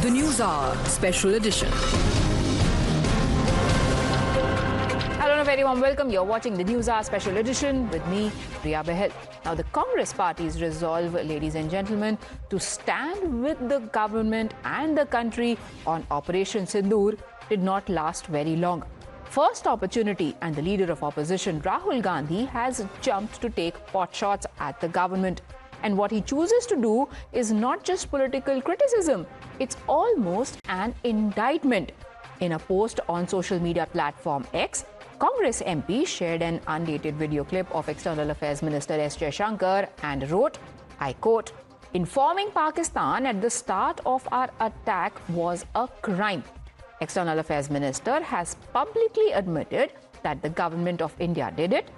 The Newshour Special Edition. Hello and a very warm welcome. You're watching the Newshour Special Edition with me, Priya Bahal. Now, the Congress Party's resolve, ladies and gentlemen, to stand with the government and the country on Operation Sindoor did not last very long. First opportunity, and the leader of opposition, Rahul Gandhi, has jumped to take potshots at the government. And what he chooses to do is not just political criticism, it's almost an indictment. In a post on social media platform X, Congress MP shared an undated video clip of External Affairs Minister S. Jaishankar and wrote, I quote, "Informing Pakistan at the start of our attack was a crime." External Affairs Minister has publicly admitted that the government of India did it.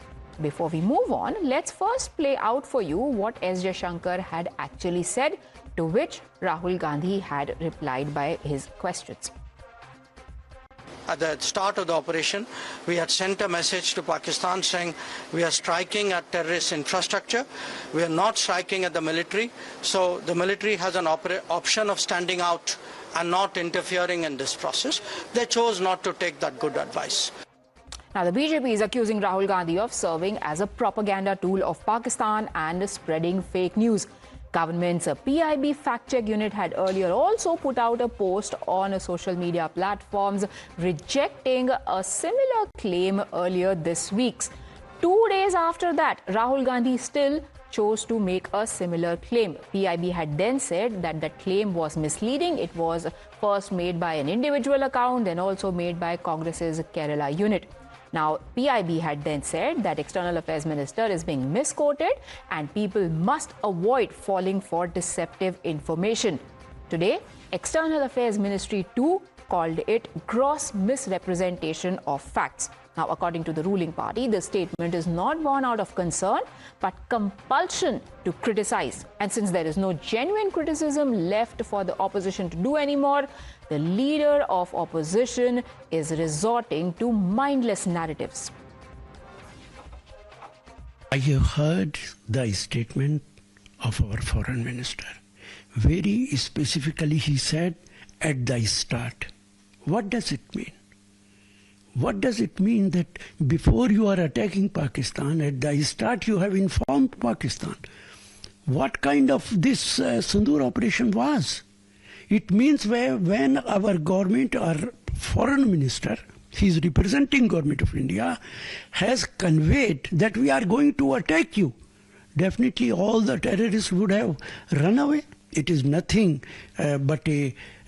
Before we move on, let's first play out for you what S. Jaishankar had actually said, to which Rahul Gandhi had replied by his questions. At the start of the operation, we had sent a message to Pakistan saying we are striking at terrorist infrastructure. We are not striking at the military. So the military has an option of standing out and not interfering in this process. They chose not to take that good advice. Now, the BJP is accusing Rahul Gandhi of serving as a propaganda tool of Pakistan and spreading fake news. Government's PIB fact-check unit had earlier also put out a post on social media platforms rejecting a similar claim earlier this week. 2 days after that, Rahul Gandhi still chose to make a similar claim. PIB had then said that the claim was misleading. It was first made by an individual account, then also made by Congress's Kerala unit. Now, PIB had then said that External Affairs Minister is being misquoted and people must avoid falling for deceptive information. Today, External Affairs Ministry too called it gross misrepresentation of facts. Now, according to the ruling party, the statement is not born out of concern, but compulsion to criticize. And since there is no genuine criticism left for the opposition to do anymore, the leader of opposition is resorting to mindless narratives. I have heard the statement of our foreign minister. Very specifically, he said, at the start. What does it mean? What does it mean that before you are attacking Pakistan, at the start you have informed Pakistan? What kind of this Sindoor operation was? It means when our government or foreign minister, he is representing government of India, has conveyed that we are going to attack you, definitely all the terrorists would have run away. It is nothing but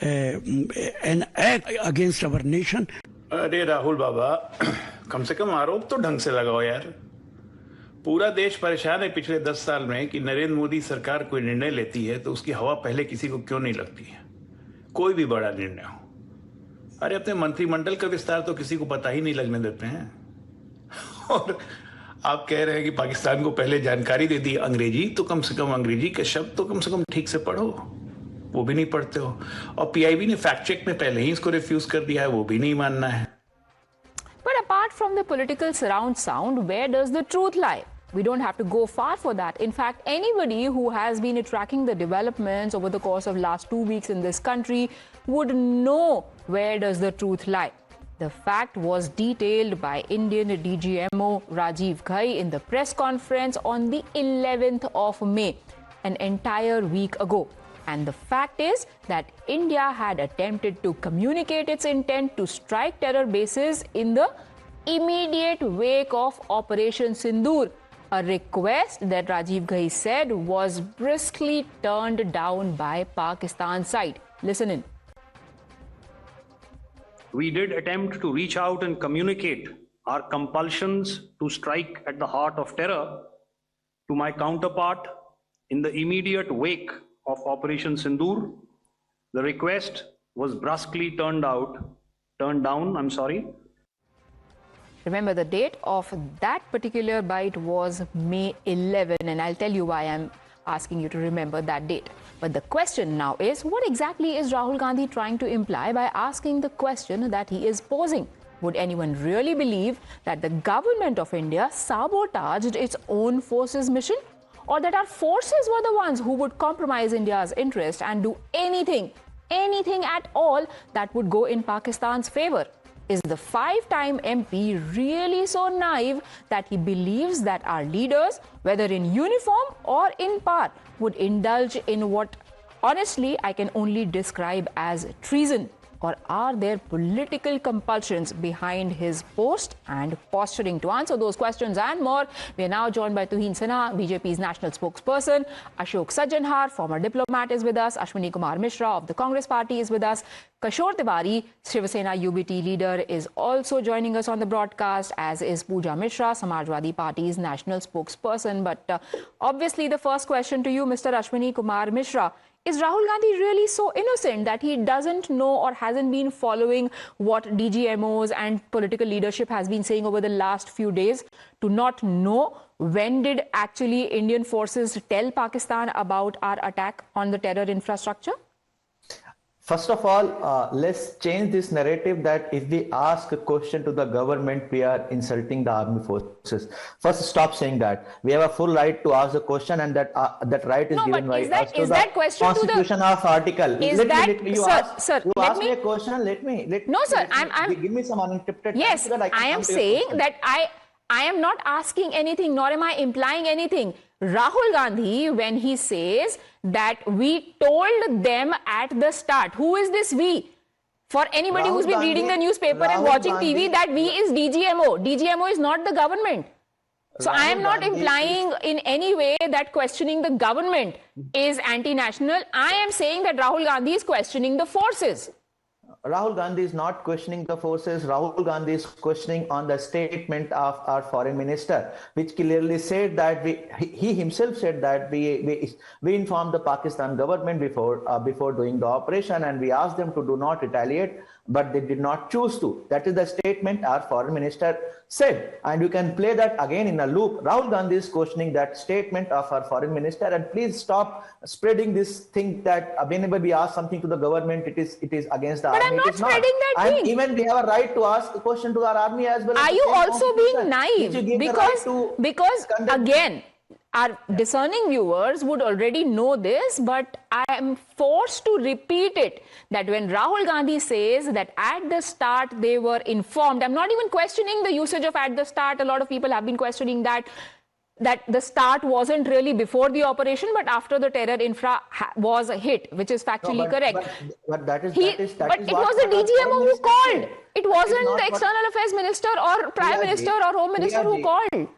an act against our nation. अरे राहुल बाबा, कम से कम आरोप तो ढंग से लगाओ यार। पूरा देश परेशान है पिछले 10 साल में कि नरेंद्र मोदी सरकार कोई निर्णय लेती है तो उसकी हवा पहले किसी को क्यों नहीं लगती है, कोई भी बड़ा निर्णय हो। अरे अपने मंत्रिमंडल का विस्तार तो किसी को पता ही नहीं लगने देते हैं। और आप कह रहे हैं कि पाकिस्तान को पहले जानकारी दे दी अंग्रेजी, तो कम से कम अंग्रेजी के शब्द तो कम से कम ठीक से पढ़ो, वो भी नहीं पढ़ते हो। और पीआईबी ने फैक्ट चेक में पहले ही इसको रिफ्यूज कर दिया है, वो भी नहीं मानना है। But apart from the political surround sound, where does the truth lie? We don't have to go far for that. In fact, anybody who has been tracking the developments over the course of last 2 weeks in this country would know where does the truth lie. The fact was detailed by Indian DGMO Rashid Alvi in the press conference on the 11th of May, an entire week ago. And the fact is that India had attempted to communicate its intent to strike terror bases in the immediate wake of Operation Sindoor, a request that Rashid Alvi said was briskly turned down by Pakistan's side. Listen in. We did attempt to reach out and communicate our compulsions to strike at the heart of terror to my counterpart in the immediate wake of Operation Sindoor. The request was brusquely turned down. Remember, the date of that particular bite was May 11, and I'll tell you why I'm asking you to remember that date. But the question now is, what exactly is Rahul Gandhi trying to imply by asking the question that he is posing? Would anyone really believe that the government of India sabotaged its own forces' mission? Or that our forces were the ones who would compromise India's interest and do anything anything at all that would go in Pakistan's favor? Is the five-time MP really so naive that he believes that our leaders, whether in uniform or in power, would indulge in what, honestly, I can only describe as treason? Or are there political compulsions behind his post and posturing? To answer those questions and more, we are now joined by Tuhin Sinha, BJP's national spokesperson. Ashok Sajjanhar, former diplomat, is with us. Ashwini Kumar Mishra of the Congress Party is with us. Kishore Tiwari, Shiv Sena UBT leader, is also joining us on the broadcast, as is Pooja Mishra, Samajwadi Party's national spokesperson. But obviously, the first question to you, Mr. Ashwini Kumar Mishra, is Rahul Gandhi really so innocent that he doesn't know or hasn't been following what DGMOs and political leadership has been saying over the last few days, to not know when did actually Indian forces tell Pakistan about our attack on the terror infrastructure? First of all, let's change this narrative that if we ask a question to the government, we are insulting the army forces. First, stop saying that. We have a full right to ask a question, and that right is given by us to the Constitution of Article. You ask me a question. Let me. No, sir. Give me some uninterrupted. Yes, so that I am saying that I am not asking anything, nor am I implying anything. Rahul Gandhi, when he says that we told them at the start, who is this we? For anybody who's been reading the newspaper and watching TV, that we is DGMO. DGMO is not the government. So I am not implying in any way that questioning the government is anti-national. I am saying that Rahul Gandhi is questioning the forces. Rahul Gandhi is not questioning the forces. Rahul Gandhi is questioning on the statement of our foreign minister, which clearly said that he himself said that we informed the Pakistan government before doing the operation, and we asked them to do not retaliate, but they did not choose to. That is the statement our foreign minister said, and you can play that again in a loop. Rahul Gandhi is questioning that statement of our foreign minister, and please stop spreading this thing that whenever we ask something to the government, it is against the army. But I'm not spreading that thing. Even we have a right to ask a question to our army as well. Are you also being naive? Because again, our discerning viewers would already know this, but I am forced to repeat it, that when Rahul Gandhi says that at the start they were informed, I'm not even questioning the usage of at the start. A lot of people have been questioning that the start wasn't really before the operation, but after the terror infra was hit, which is factually correct. But it was the DGMO who called. It wasn't the External Affairs Minister or Prime Minister or Home Minister who called.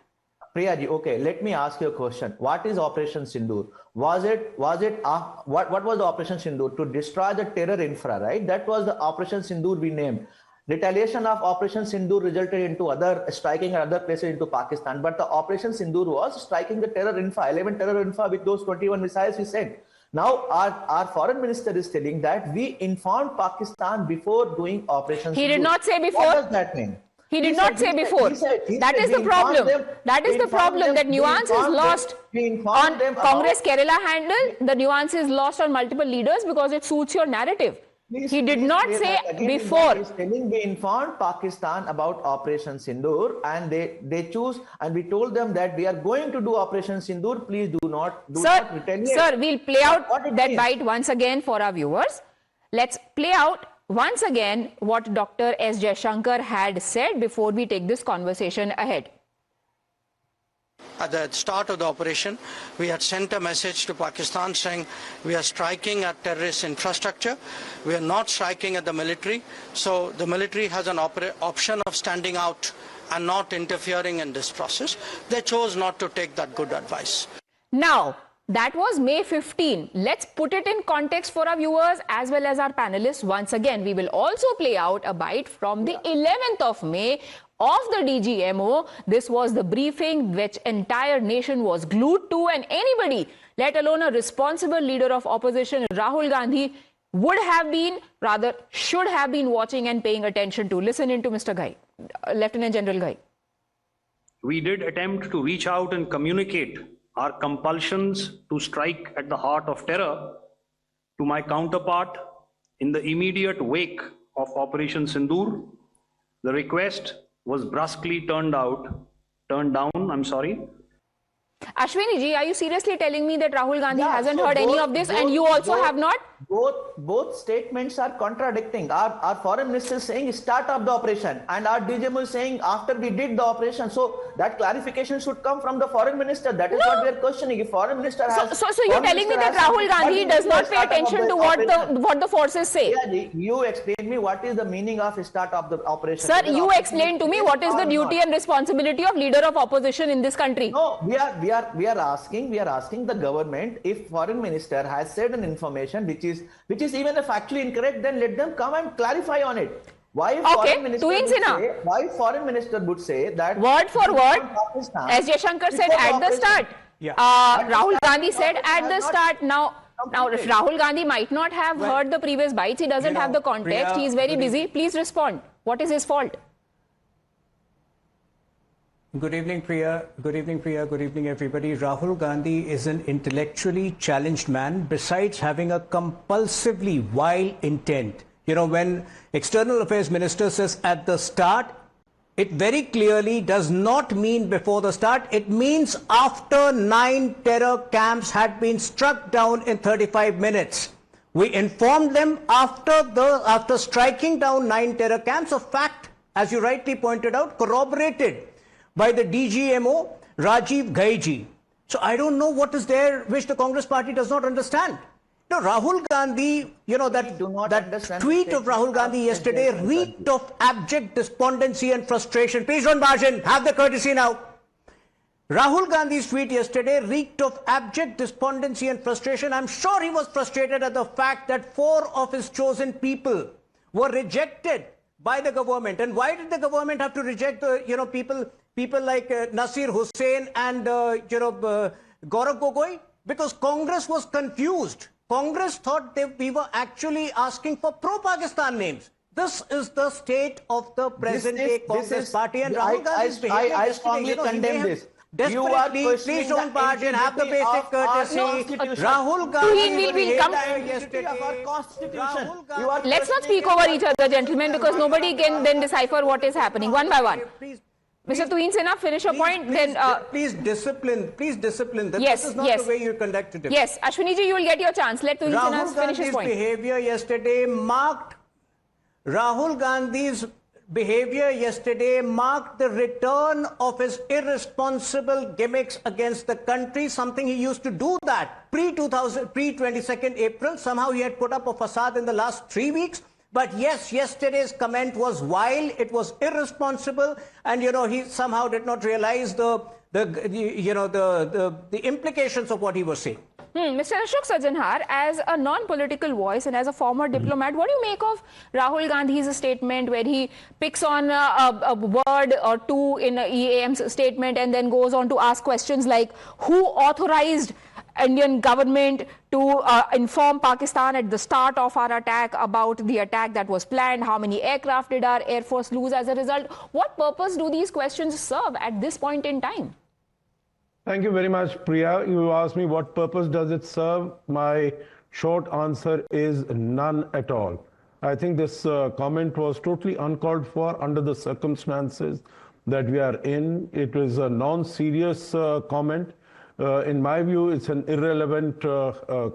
Priyaji, okay, let me ask you a question. What is Operation Sindoor? What was the Operation Sindoor? To destroy the terror infra, right? That was the Operation Sindoor we named. Retaliation of Operation Sindoor resulted into striking other places into Pakistan. But the Operation Sindoor was striking the terror infra, 11 terror infra with those 21 missiles we sent. Now, our foreign minister is telling that we informed Pakistan before doing Operation Sindoor. He did not say before. What does that mean? He did not say before. That is the problem. That is the problem. That nuance is lost on Congress Kerala handle. The nuance is lost on multiple leaders because it suits your narrative. He did not say before. He is telling we informed Pakistan about Operation Sindoor, and they choose, and we told them that we are going to do Operation Sindoor. Please do not retaliate. Sir, we'll play out that bite once again for our viewers. Let's play out once again what Dr. S. Jaishankar had said before we take this conversation ahead. At the start of the operation, we had sent a message to Pakistan saying we are striking at terrorist infrastructure. We are not striking at the military. So the military has an option of standing out and not interfering in this process. They chose not to take that good advice. Now, that was May 15. Let's put it in context for our viewers as well as our panelists. Once again, we will also play out a bite from the 11th of May of the DGMO. This was the briefing which entire nation was glued to, and anybody, let alone a responsible leader of opposition, Rahul Gandhi, would have been, rather should have been watching and paying attention to. Listen into Mr. Ghai, Lieutenant General Ghai. We did attempt to reach out and communicate our compulsions to strike at the heart of terror to my counterpart in the immediate wake of Operation Sindoor. The request was brusquely turned down. Ashwini ji, are you seriously telling me that Rahul Gandhi hasn't heard any of this, and you also have not? Both statements are contradicting. Our foreign minister is saying start of the operation, and our DGMO is saying after we did the operation. So that clarification should come from the foreign minister. That is what we are questioning. If foreign minister has, so you're telling me that Rahul Gandhi does not pay attention to what the forces say? Yeah, you explain me what is the meaning of start of the operation. Sir, you explain to me what is the duty and responsibility of leader of opposition in this country. No, we are asking the government, if foreign minister has said an information which is even factually incorrect, then let them come and clarify on it. Why foreign minister would say that word for word, as Jaishankar said at the start. Yeah. Rahul Gandhi said at the start. Now Rahul Gandhi might not have heard the previous bites. He doesn't have the context. He is very busy. Please respond. What is his fault? Good evening, Priya. Good evening, Priya. Good evening, everybody. Rahul Gandhi is an intellectually challenged man, besides having a compulsively vile intent. You know, when External Affairs Minister says at the start, it very clearly does not mean before the start. It means after 9 terror camps had been struck down in 35 minutes. We informed them after striking down 9 terror camps, a fact, as you rightly pointed out, corroborated by the DGMO, Rajiv Ghaiji. So I don't know what is there which the Congress party does not understand. You know, Rahul Gandhi, you know, that tweet of Rahul Gandhi yesterday reeked of abject despondency and frustration. Please don't barge in. Have the courtesy now. Rahul Gandhi's tweet yesterday reeked of abject despondency and frustration. I'm sure he was frustrated at the fact that 4 of his chosen people were rejected by the government. And why did the government have to reject the, you know, people like Nasir Hussain and Gaurav Gogoi? Because Congress was confused. Congress thought we were actually asking for pro-Pakistan names. This is the state of the present-day Congress party, and Rahul Gandhi's behavior I strongly condemn this. Desperately, please don't barge in, have the basic courtesy. Rahul Gandhi Let's not speak over each other, gentlemen, because nobody can then decipher what is happening one by one. Mr. Tuin Sinha, finish your point. Then please discipline. Yes, this is not the way you conduct it. Yes, Ashwini ji, you will get your chance. Let Tuin Sinha finish his point. Rahul Gandhi's behavior yesterday marked the return of his irresponsible gimmicks against the country, something he used to do that pre-22nd April. Somehow he had put up a facade in the last 3 weeks. But yes, yesterday's comment was vile, it was irresponsible, and you know, he somehow did not realize the implications of what he was saying. Mr. Ashok Sajjanhar, as a non-political voice and as a former diplomat, what do you make of Rahul Gandhi's statement where he picks on a word or two in EAM's statement and then goes on to ask questions like who authorized Indian government to inform Pakistan at the start of our attack about the attack that was planned? How many aircraft did our Air Force lose as a result? What purpose do these questions serve at this point in time? Thank you very much, Priya. You asked me what purpose does it serve. My short answer is none at all. I think this comment was totally uncalled for under the circumstances that we are in. It was a non-serious comment. In my view, it's an irrelevant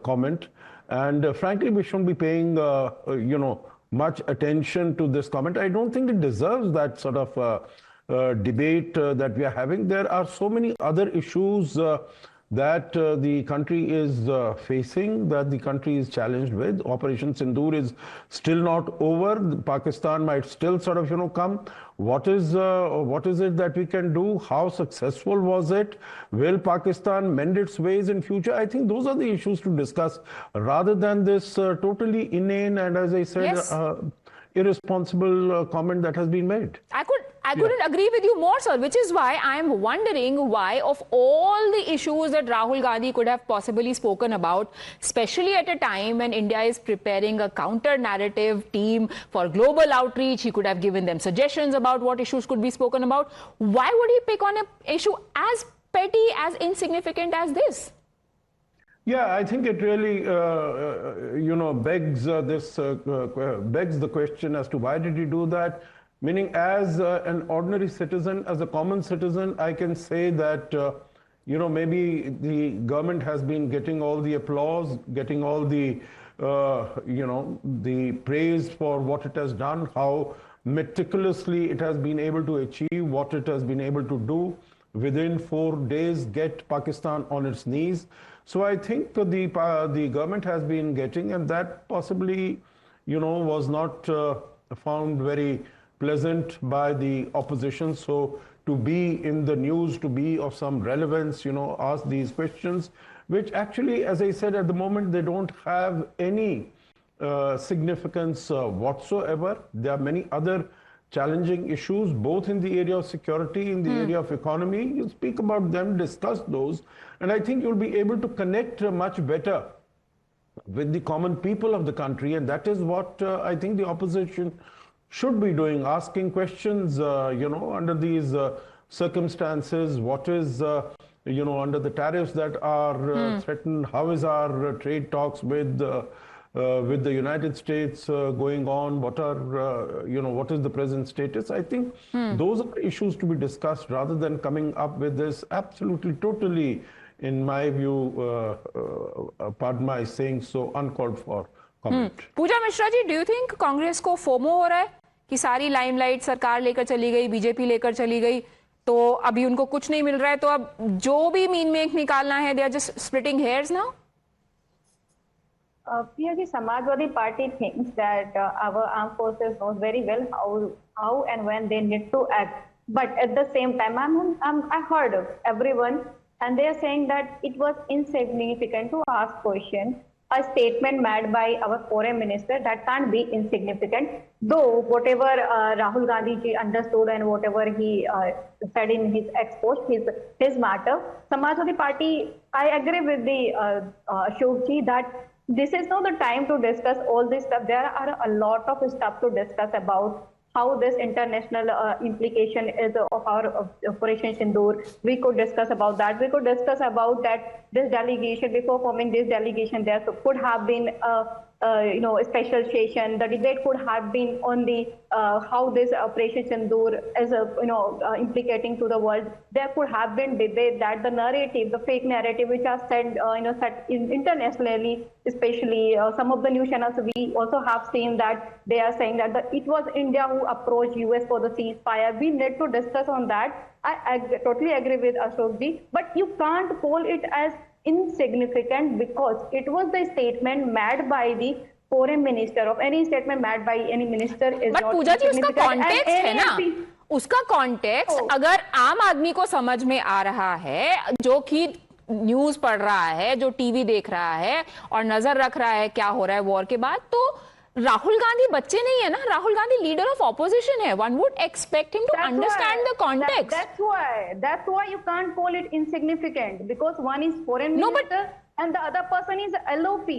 comment. And frankly, we shouldn't be paying, much attention to this comment. I don't think it deserves that sort of debate that we are having. There are so many other issues that the country is facing, that the country is challenged with. Operation Sindoor is still not over. Pakistan might still sort of, come. What is it that we can do? How successful was it? Will Pakistan mend its ways in future? I think those are the issues to discuss rather than this totally inane and, as I said, irresponsible comment that has been made. I couldn't agree with you more, sir, which is why I am wondering why, of all the issues that Rahul Gandhi could have possibly spoken about, especially at a time when India is preparing a counter-narrative team for global outreach, he could have given them suggestions about what issues could be spoken about. Why would he pick on an issue as petty, as insignificant as this? Yeah, I think it really, begs the question as to why did he do that? Meaning, as an ordinary citizen, as a common citizen, I can say that, maybe the government has been getting all the applause, getting all the the praise for what it has done, how meticulously it has been able to achieve what it has been able to do within 4 days, get Pakistan on its knees. So I think the government has been getting, and that possibly, was not found very pleasant by the opposition. So to be in the news, to be of some relevance, ask these questions, which actually, as I said, at the moment, they don't have any significance whatsoever. There are many other challenging issues, both in the area of security, in the area of economy. You speak about them, discuss those, and I think you'll be able to connect much better with the common people of the country, and that is what I think the opposition should be doing, asking questions, under these circumstances. What is, under the tariffs that are threatened, how is our trade talks with the United States going on? What are, what is the present status? I think those are issues to be discussed rather than coming up with this absolutely, totally, in my view, pardon my saying so, uncalled for comment. Pooja Mishra ji, do you think Congress को FOMO हो रहा है कि सारी limelight सरकार लेकर चली गई, बीजेपी लेकर चली गई, तो अभी उनको कुछ नहीं मिल रहा है, तो अब जो भी मीन मेक निकालना है, they are just splitting hairs now? Priya ji, Samajwadi Party thinks that our armed forces knows very well how and when they need to act. But at the same time, I heard of everyone, and they are saying that it was insignificant to ask question. A statement made by our foreign minister, that can't be insignificant. Though whatever Rahul Gandhi ji understood and whatever he said in his expose, his matter, Samajwadi Party, I agree with the Ashok ji that this is not the time to discuss all this stuff. There are a lot of stuff to discuss about how this international implication is of our Operation Sindoor. We could discuss about that. We could discuss about that this delegation, before forming this delegation, there could have been a special session. The debate could have been on the how this Operation Sindoor is implicating to the world. There could have been debate that the narrative, the fake narrative, which are said set internationally, especially some of the news channels, we also have seen that they are saying that it was India who approached US for the ceasefire. We need to discuss on that. I totally agree with Ashok ji, but you can't call it as insignificant because it was the statement made by the foreign minister. Of any statement made by any minister is but not Pooja ji, insignificant. उसका context है ना, उसका context अगर आम आदमी को समझ में आ रहा है, जो कि न्यूज पढ़ रहा है, जो टीवी देख रहा है और नजर रख रहा है क्या हो रहा है वॉर के बाद, तो राहुल गांधी बच्चे नहीं है ना, Rahul Gandhi leader of opposition है. One would expect him to understand the context. That's why you can't call it insignificant, because one is foreign minister and the other person is LOP.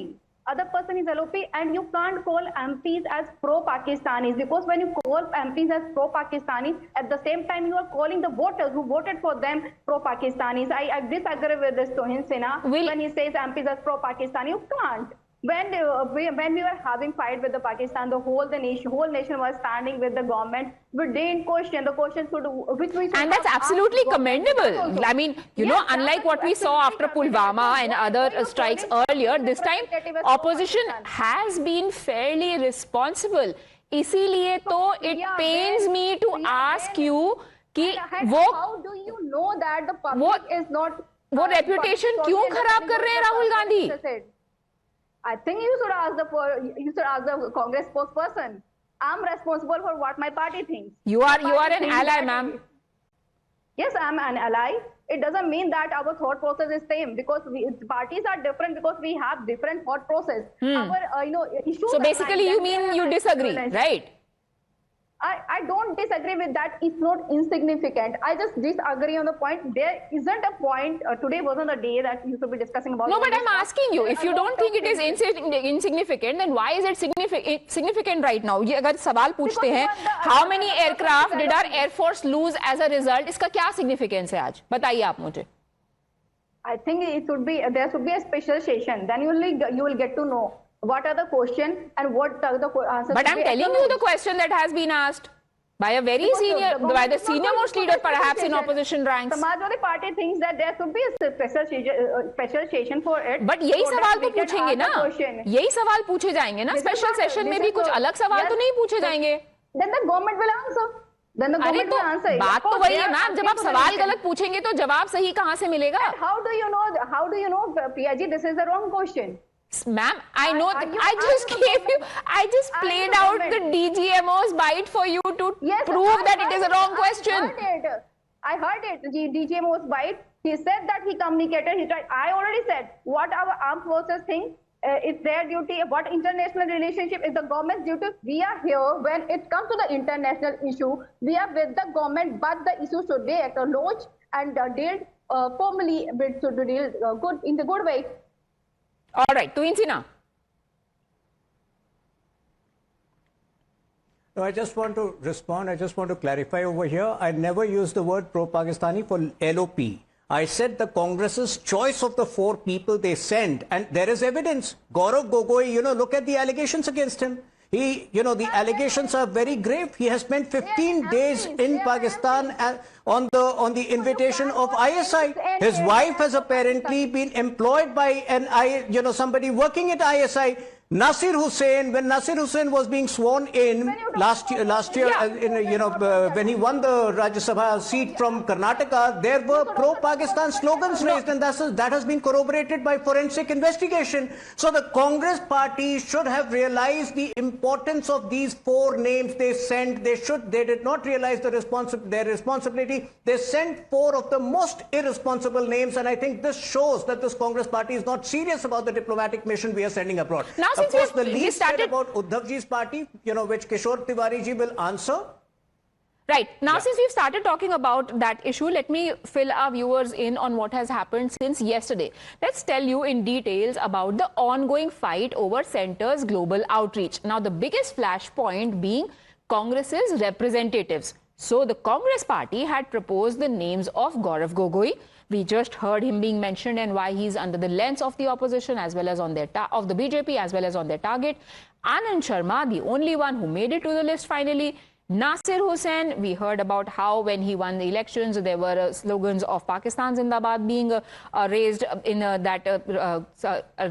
And you can't call MPs as pro-Pakistanis, because when you call MPs as pro-Pakistanis, at the same time you are calling the voters who voted for them pro-Pakistanis. I disagree with this Tohin Sinha when he says MPs as pro-Pakistani. You can't. When we were having fight with the Pakistan, the whole nation was standing with the government. We didn't question the questions and that's absolutely commendable. I mean, unlike what we saw after Pulwama and other strikes earlier, this time opposition has been fairly responsible. इसीलिए तो it pains me to ask you कि how do you know that the public is not वो reputation क्यों खराब कर रहे हैं Rahul Gandhi? I think you should ask the Congress spokesperson. I'm responsible for what my party thinks. You are an ally, ma'am. Yes, I'm an ally. It doesn't mean that our thought process is same, because parties are different because we have different thought process. Our issues. So basically, you mean you disagree, right? I don't disagree with that. It's not insignificant. I just disagree on the point. There isn't a point. Today wasn't the day that you should be discussing about. No, but I'm asking you, if you don't think it is insignificant, then why is it significant right now? ये अगर सवाल पूछते हैं, how many aircraft did our Air Force lose as a result? इसका क्या significance है आज? बताइए आप मुझे. I think there should be a special session. Then you will get to know what are the questions and what are the answers. But I'm telling you the question that has been asked. by a very senior, by the senior most leader perhaps in opposition ranks. Samajwadi Party thinks that there should be a special session for it. But यही सवाल तो पूछेंगे ना, यही सवाल पूछे जाएंगे ना, स्पेशल सेशन में भी कुछ अलग सवाल तो नहीं पूछे जाएंगे. Then the government will answer. Then the government will answer. बात तो वही है मैम, जब आप सवाल गलत पूछेंगे तो जवाब सही कहाँ से मिलेगा? How do you know, Priya ji, this is the wrong question? Ma'am, I know. I just played out the DGMO's bite for you to prove that it is a wrong question. I heard it. DGMO's bite. He said that he communicated. He tried. I already said what our armed forces think. It's their duty. What international relationship is the government's duty? We are here when it comes to the international issue. We are with the government, but the issue should be acknowledged and dealt formally. Should be dealt good in the good way. All right, to Insina. No, I just want to respond. I just want to clarify over here. I never used the word pro-Pakistani for LOP. I said the Congress's choice of the 4 people they sent, and there is evidence. Gaurav Gogoi, look at the allegations against him. The allegations are very grave. He has spent 15 days in Pakistan on the invitation of ISI. His wife has apparently been employed by somebody working at ISI. Nasir Hussain, when Nasir Hussain was being sworn in last year, when he won the Rajya Sabha seat from Karnataka, there were pro-Pakistan slogans raised, and that has been corroborated by forensic investigation. So the Congress party should have realized the importance of these 4 names they sent. They did not realize their responsibility. They sent 4 of the most irresponsible names, and I think this shows that this Congress party is not serious about the diplomatic mission we are sending abroad. Now, of course, the least said about Uddhav ji's party, which Kishore Tiwari ji will answer. Right. Now, since we've started talking about that issue, let me fill our viewers in on what has happened since yesterday. Let's tell you in details about the ongoing fight over Centre's global outreach. Now, the biggest flashpoint being Congress's representatives. So, the Congress party had proposed the names of Gaurav Gogoi. We just heard him being mentioned and why he's under the lens of the opposition as well as on their of the BJP as well as on their target. Anand Sharma, the only one who made it to the list finally. Nasir Hussain, we heard about how when he won the elections, there were slogans of Pakistan Zindabad being raised in that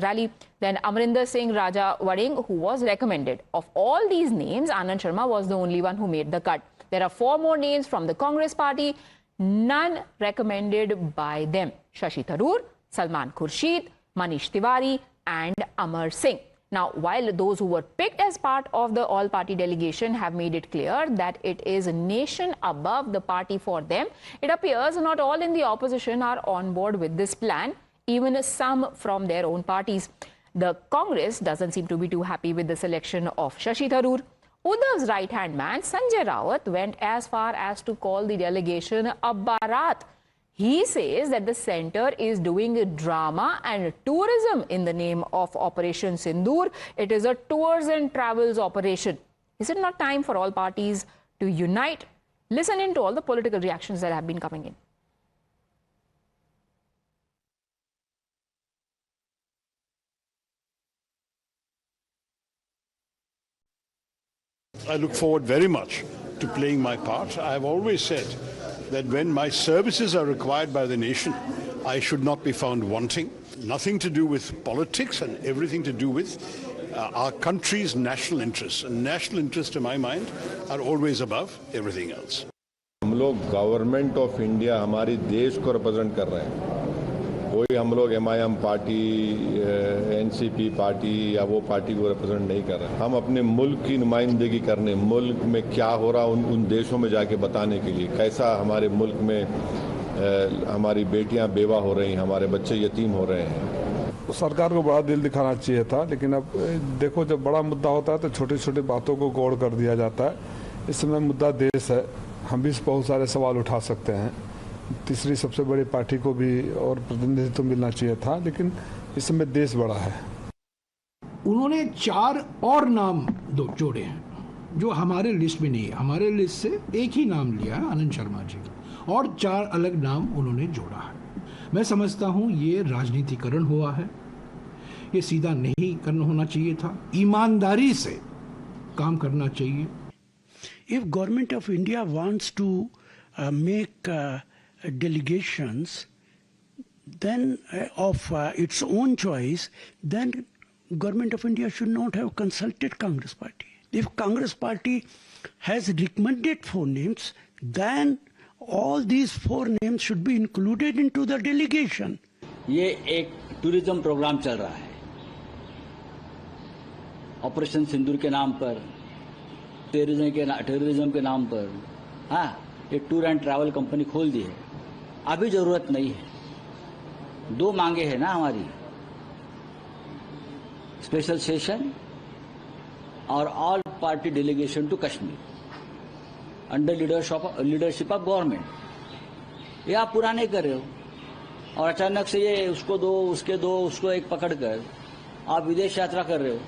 rally. Then Amrinder Singh Raja Wading, who was recommended. Of all these names, Anand Sharma was the only one who made the cut. There are 4 more names from the Congress party. None recommended by them. Shashi Tharoor, Salman Khurshid, Manish Tiwari and Amar Singh. Now, while those who were picked as part of the all-party delegation have made it clear that it is a nation above the party for them, it appears not all in the opposition are on board with this plan, even some from their own parties. The Congress doesn't seem to be too happy with the selection of Shashi Tharoor. Uddhav's right-hand man, Sanjay Rawat, went as far as to call the delegation a barat. He says that the centre is doing drama and tourism in the name of Operation Sindoor. It is a tours and travels operation. Is it not time for all parties to unite? Listen in to all the political reactions that have been coming in. I look forward very much to playing my part. I have always said that when my services are required by the nation, I should not be found wanting. Nothing to do with politics and everything to do with our country's national interests. And national interests, to my mind, are always above everything else. हम लोग government of India हमारे देश को represent कर रहे हैं. कोई हम लोग MIM पार्टी, NCP पार्टी या वो पार्टी को रिप्रेजेंट नहीं कर रहे हैं. हम अपने मुल्क की नुमाइंदगी करने, मुल्क में क्या हो रहा उन देशों में जाके बताने के लिए, कैसा हमारे मुल्क में हमारी बेटियां बेवा हो रही हैं, हमारे बच्चे यतीम हो रहे हैं. सरकार को बड़ा दिल दिखाना चाहिए था, लेकिन अब देखो जब बड़ा मुद्दा होता है तो छोटी छोटी बातों को गौड़ कर दिया जाता है. इस समय मुद्दा देश है, हम भी बहुत सारे सवाल उठा सकते हैं. तीसरी सबसे बड़ी पार्टी को भी और प्रतिनिधित्व मिलना चाहिए था, लेकिन इस समय देश बड़ा है. उन्होंने 4 और नाम जोड़े हैं जो हमारे लिस्ट में नहीं है. हमारे लिस्ट से एक ही नाम लिया है आनंद शर्मा जी का, और 4 अलग नाम उन्होंने जोड़ा है. मैं समझता हूं ये राजनीतिकरण हुआ है. ये सीधा नहीं करना होना चाहिए था. ईमानदारी से काम करना चाहिए. If Government of India wants to make delegations, then of its own choice, then Government of India should not have consulted Congress Party. If Congress Party has recommended 4 names, then all these 4 names should be included into the delegation. ये एक tourism programme चल रहा है, operation सिंदूर के नाम पर, terrorism के नाम पर, हाँ, एक टूर एंड ट्रैवल कंपनी खोल दी है. अभी जरूरत नहीं है. 2 मांगे हैं ना हमारी, स्पेशल सेशन और all party delegation to Kashmir under leadership of government. ये आप पूरा नहीं कर रहे हो और अचानक से ये उसको दो, उसके दो, उसको एक पकड़कर आप विदेश यात्रा कर रहे हो.